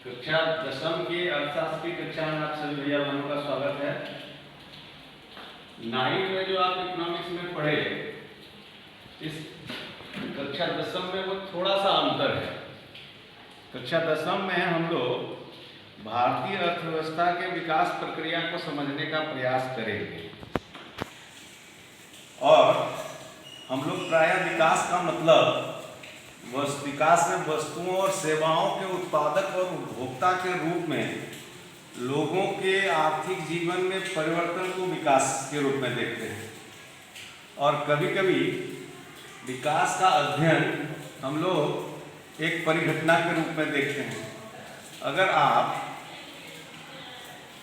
कक्षा दसवीं की अर्थशास्त्र की कक्षा में आप सभी भैया बहनों का स्वागत है। नाइन्थ में जो आप इकोनॉमिक्स में पढ़े, इस कक्षा दसवीं में वो थोड़ा सा अंतर है। कक्षा दसवीं में हम लोग भारतीय अर्थव्यवस्था के विकास प्रक्रिया को समझने का प्रयास करेंगे और हम लोग प्रायः विकास का मतलब विकास में वस्तुओं और सेवाओं के उत्पादक और उपभोक्ता के रूप में लोगों के आर्थिक जीवन में परिवर्तन को विकास के रूप में देखते हैं। और कभी कभी विकास का अध्ययन हम लोग एक परिघटना के रूप में देखते हैं। अगर आप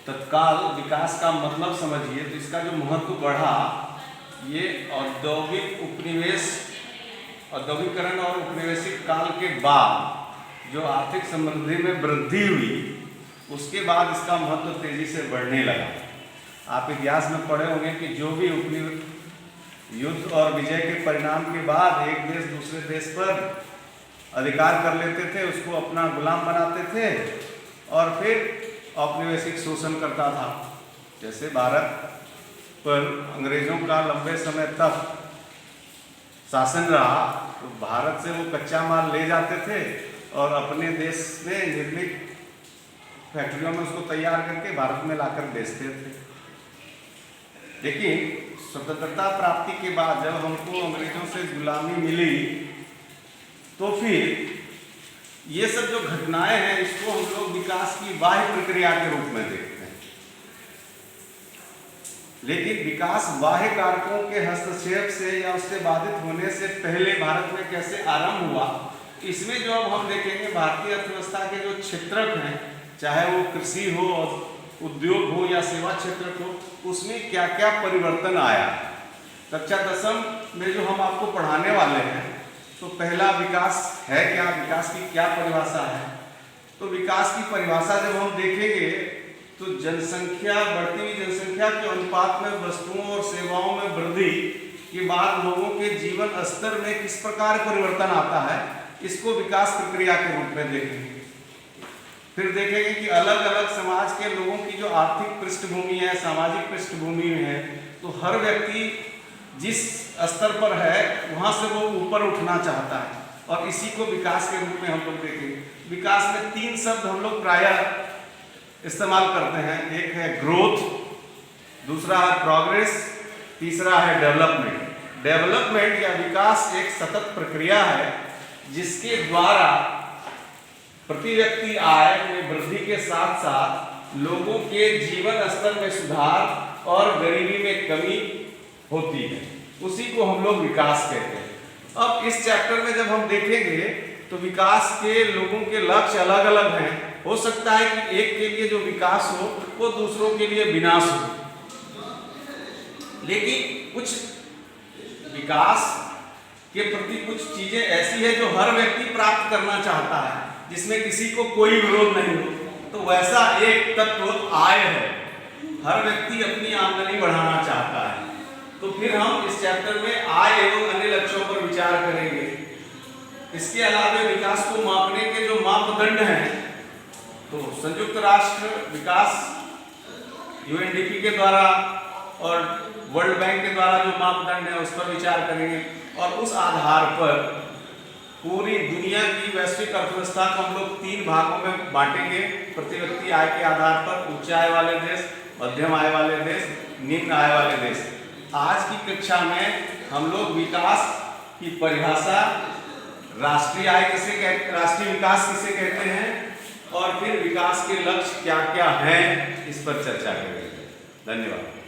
तत्काल विकास का मतलब समझिए तो इसका जो महत्व बढ़ा, ये औद्योगिकरण और उपनिवेशिक काल के बाद जो आर्थिक समृद्धि में वृद्धि हुई, उसके बाद इसका महत्व तेजी से बढ़ने लगा। आप इतिहास में पढ़े होंगे कि जो भी युद्ध और विजय के परिणाम के बाद एक देश दूसरे देश पर अधिकार कर लेते थे, उसको अपना गुलाम बनाते थे और फिर औपनिवेशिक शोषण करता था। जैसे भारत पर अंग्रेजों का लंबे समय तक शासन रहा, तो भारत से वो कच्चा माल ले जाते थे और अपने देश में निर्मित फैक्ट्रियों में उसको तैयार करके भारत में लाकर बेचते थे। लेकिन स्वतंत्रता प्राप्ति के बाद जब हमको अंग्रेजों से गुलामी मिली, तो फिर ये सब जो घटनाएं हैं, इसको हम लोग विकास की बाह्य प्रक्रिया के रूप में देखते हैं। लेकिन विकास बाह्य कारकों के हस्तक्षेप से या उससे बाधित होने से पहले भारत में कैसे आरंभ हुआ, इसमें जो अब हम देखेंगे भारतीय अर्थव्यवस्था के जो क्षेत्रक हैं, चाहे वो कृषि हो, उद्योग हो या सेवा क्षेत्र हो, उसमें क्या क्या परिवर्तन आया। कक्षा दसवीं में जो हम आपको पढ़ाने वाले हैं, तो पहला विकास है क्या, विकास की क्या परिभाषा है। तो विकास की परिभाषा जब हम देखेंगे तो बढ़ती हुई जनसंख्या के अनुपात में वस्तुओं और सेवाओं में वृद्धि के बाद लोगों के जीवन स्तर में किस प्रकार परिवर्तन आता है, इसको विकास प्रक्रिया के रूप में देखेंगे। फिर देखेंगे कि अलग अलग समाज के लोगों की जो आर्थिक पृष्ठभूमि है, सामाजिक पृष्ठभूमि है, तो हर व्यक्ति जिस स्तर पर है वहां से वो ऊपर उठना चाहता है, और इसी को विकास के रूप में हम लोग देखेंगे। विकास में 3 शब्द हम लोग प्रायः इस्तेमाल करते हैं। एक है ग्रोथ, दूसरा है प्रोग्रेस, तीसरा है डेवलपमेंट। डेवलपमेंट या विकास एक सतत प्रक्रिया है जिसके द्वारा प्रति व्यक्ति आय में वृद्धि के साथ साथ लोगों के जीवन स्तर में सुधार और गरीबी में कमी होती है। उसी को हम लोग विकास कहते हैं। अब इस चैप्टर में जब हम देखेंगे तो विकास के लोगों के लक्ष्य अलग अलग हैं। हो सकता है कि एक के लिए जो विकास हो वो दूसरों के लिए विनाश हो, लेकिन कुछ विकास के प्रति कुछ चीजें ऐसी है जो हर व्यक्ति प्राप्त करना चाहता है, जिसमें किसी को कोई विरोध नहीं हो। तो वैसा एक तत्व आय है। हर व्यक्ति अपनी आमदनी बढ़ाना चाहता है। तो फिर हम इस चैप्टर में आय एवं अन्य लक्ष्यों पर विचार करेंगे। इसके अलावा विकास को मापने के जो मापदंड हैं, तो संयुक्त राष्ट्र विकास UNDP के द्वारा और वर्ल्ड बैंक के द्वारा जो मापदंड है उस पर विचार करेंगे, और उस आधार पर पूरी दुनिया की वैश्विक अर्थव्यवस्था को हम लोग 3 भागों में बांटेंगे। प्रति व्यक्ति आय के आधार पर उच्च आय वाले देश, मध्यम आय वाले देश, निम्न आय वाले देश। आज की कक्षा में हम लोग विकास की परिभाषा, राष्ट्रीय विकास किसे कहते हैं, और फिर विकास के लक्ष्य क्या क्या हैं, इस पर चर्चा करेंगे। धन्यवाद।